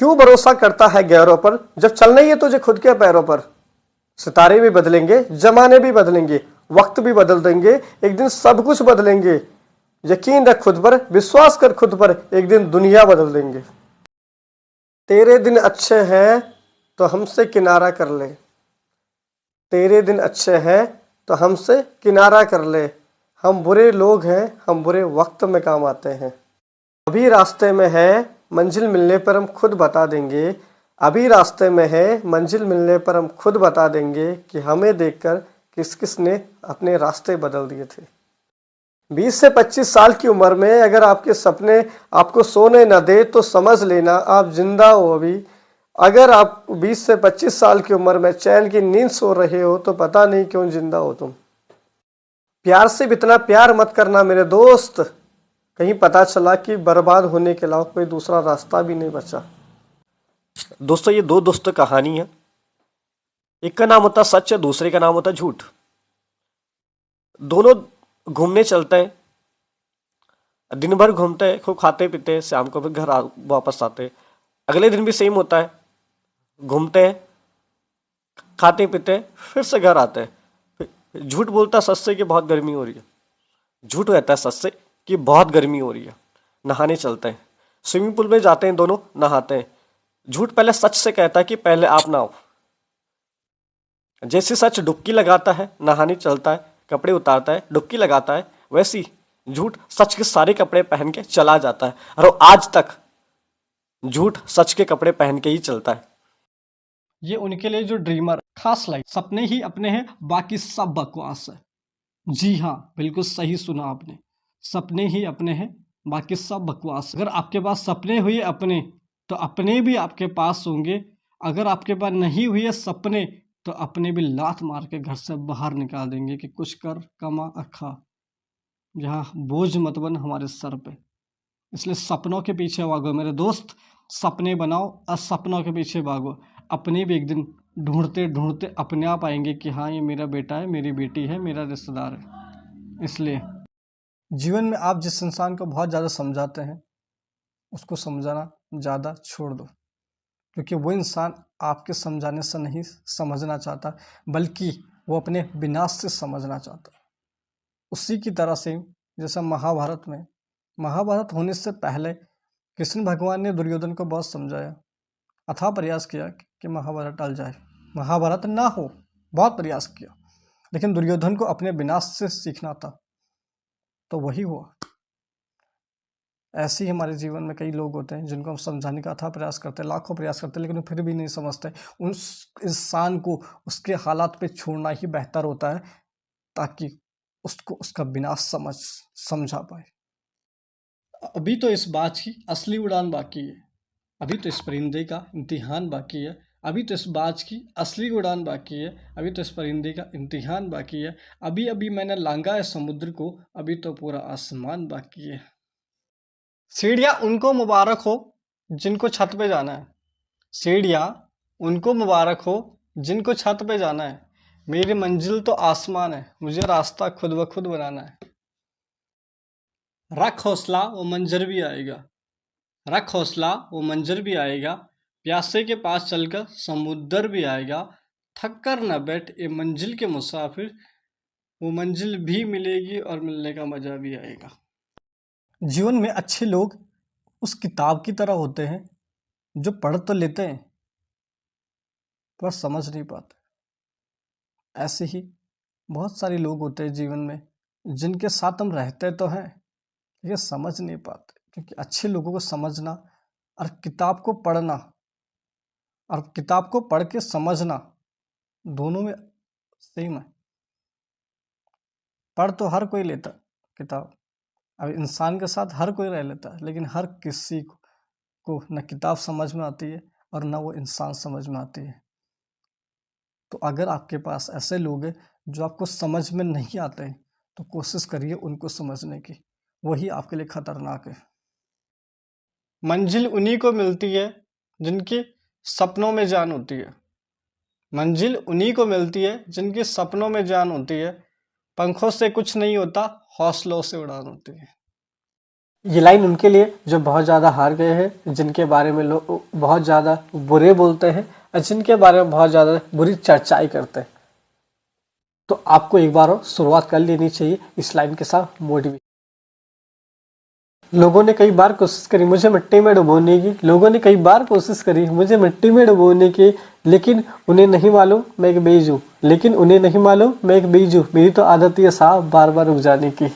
क्यों भरोसा करता है गैरों पर, जब चलना ही है तुझे खुद के पैरों पर। सितारे भी बदलेंगे, जमाने भी बदलेंगे, वक्त भी बदल देंगे, एक दिन सब कुछ बदलेंगे। यकीन रख खुद पर, विश्वास कर खुद पर, एक दिन दुनिया बदल देंगे। तेरे दिन अच्छे हैं तो हमसे किनारा कर ले, तेरे दिन अच्छे हैं तो हमसे किनारा कर ले। हम बुरे लोग हैं, हम बुरे वक्त में काम आते हैं। अभी रास्ते में है, मंजिल मिलने पर हम खुद बता देंगे। अभी रास्ते में है, मंजिल मिलने पर हम खुद बता देंगे कि हमें देखकर किस किस ने अपने रास्ते बदल दिए थे। 20 से 25 साल की उम्र में अगर आपके सपने आपको सोने न दे तो समझ लेना आप जिंदा हो अभी। अगर आप 20 से 25 साल की उम्र में चैन की नींद सो रहे हो तो पता नहीं क्यों जिंदा हो तुम। प्यार से भी इतना प्यार मत करना मेरे दोस्त, कहीं पता चला कि बर्बाद होने के अलावा कोई दूसरा रास्ता भी नहीं बचा। दोस्तों, ये दो दोस्तों कहानी है। एक का नाम होता सच है, दूसरे का नाम होता झूठ। दोनों घूमने चलते हैं, दिन भर घूमते हैं, खूब खाते पीते, शाम को फिर घर वापस आते। अगले दिन भी सेम होता है, घूमते हैं, खाते पीते, फिर से घर आते हैं। झूठ बोलता सच से कि बहुत गर्मी हो रही है, झूठ कहता है सच से कि बहुत गर्मी हो रही है। नहाने चलते हैं, स्विमिंग पूल में जाते हैं, दोनों नहाते हैं। झूठ पहले सच से कहता है कि पहले आप नहाओ। जैसे सच डुबकी लगाता है, नहाने चलता है, कपड़े उतारता है, डुबकी लगाता है, वैसी झूठ सच के सारे कपड़े पहन के चला जाता है। और वो आज तक झूठ सच के कपड़े पहन के ही चलता है। ये उनके लिए जो ड्रीमर खास लाइफ, सपने ही अपने हैं, बाकी सब बकवास है। जी हाँ, बिल्कुल सही सुना आपने, सपने ही अपने हैं, बाकी सब बकवास। अगर आपके पास सपने हुए अपने तो अपने भी आपके पास होंगे। अगर आपके पास नहीं हुए सपने तो अपने भी लात मार के घर से बाहर निकाल देंगे कि कुछ कर कमा और खा, यहाँ बोझ मत बन हमारे सर पे। इसलिए सपनों के पीछे भागो मेरे दोस्त, सपने बनाओ और सपनों के पीछे भागो। अपने भी एक दिन ढूंढते ढूंढते अपने आप आएंगे कि हाँ ये मेरा बेटा है, मेरी बेटी है, मेरा रिश्तेदार है। इसलिए जीवन में आप जिस इंसान को बहुत ज़्यादा समझाते हैं उसको समझाना ज़्यादा छोड़ दो, क्योंकि वो इंसान आपके समझाने से नहीं समझना चाहता, बल्कि वो अपने विनाश से समझना चाहता। उसी की तरह से जैसा महाभारत होने से पहले कृष्ण भगवान ने दुर्योधन को बहुत समझाया, अथाह प्रयास किया कि महाभारत टल जाए, महाभारत ना हो, बहुत प्रयास किया, लेकिन दुर्योधन को अपने विनाश से सीखना था, तो वही हुआ। ऐसे ही हमारे जीवन में कई लोग होते हैं जिनको हम समझाने का अथाह प्रयास करते हैं, लाखों प्रयास करते हैं, लेकिन फिर भी नहीं समझते। उस इंसान को उसके हालात पे छोड़ना ही बेहतर होता है, ताकि उसको उसका विनाश समझा पाए। अभी तो इस बात की असली उड़ान बाकी है, अभी तो इस परिंदे का इम्तिहान बाकी है, अभी तो इस बाज की असली उड़ान बाकी है, अभी तो इस परिंदे का इम्तिहान बाकी है। अभी अभी मैंने लांगा है समुद्र को, अभी तो पूरा आसमान बाकी है। सीढ़ियाँ उनको मुबारक हो जिनको छत पे जाना है, सीढ़ियाँ उनको मुबारक हो जिनको छत पे जाना है। मेरी मंजिल तो आसमान है, मुझे रास्ता खुद ब खुद बनाना है। रख हौसला वो मंजर भी आएगा, रख हौसला वो मंजर भी आएगा, प्यासे के पास चलकर समुद्र भी आएगा। थक कर न बैठ ये मंजिल के मुसाफिर, वो मंजिल भी मिलेगी और मिलने का मजा भी आएगा। जीवन में अच्छे लोग उस किताब की तरह होते हैं जो पढ़ तो लेते हैं पर समझ नहीं पाते। ऐसे ही बहुत सारे लोग होते हैं जीवन में जिनके साथ हम रहते तो हैं लेकिन समझ नहीं पाते, क्योंकि अच्छे लोगों को समझना और किताब को पढ़ना और किताब को पढ़ के समझना दोनों में सेम है। पढ़ तो हर कोई लेता किताब, अब इंसान के साथ हर कोई रह लेता है, लेकिन हर किसी को न किताब समझ में आती है और न वो इंसान समझ में आती है। तो अगर आपके पास ऐसे लोग हैं जो आपको समझ में नहीं आते हैं तो कोशिश करिए उनको समझने की, वही आपके लिए खतरनाक है। मंजिल उन्हीं को मिलती है जिनके सपनों में जान होती है, मंजिल उन्हीं को मिलती है जिनके सपनों में जान होती है। पंखों से कुछ नहीं होता, हौसलों से उड़ान होती है। ये लाइन उनके लिए जो बहुत ज़्यादा हार गए हैं, जिनके बारे में लोग बहुत ज़्यादा बुरे बोलते हैं और जिनके बारे में बहुत ज़्यादा बुरी चर्चाएं करते हैं। तो आपको एक बार और शुरुआत कर लेनी चाहिए इस लाइन के साथ मोटिवेट। लोगों ने कई बार कोशिश करी मुझे मिट्टी में डुबोने की, लोगों ने कई बार कोशिश करी मुझे मिट्टी में डुबोने की, लेकिन उन्हें नहीं मालूम मैं एक बीज हूँ, लेकिन उन्हें नहीं मालूम मैं एक बीज हूँ। मेरी तो आदत ही है साहब बार बार उग जाने की।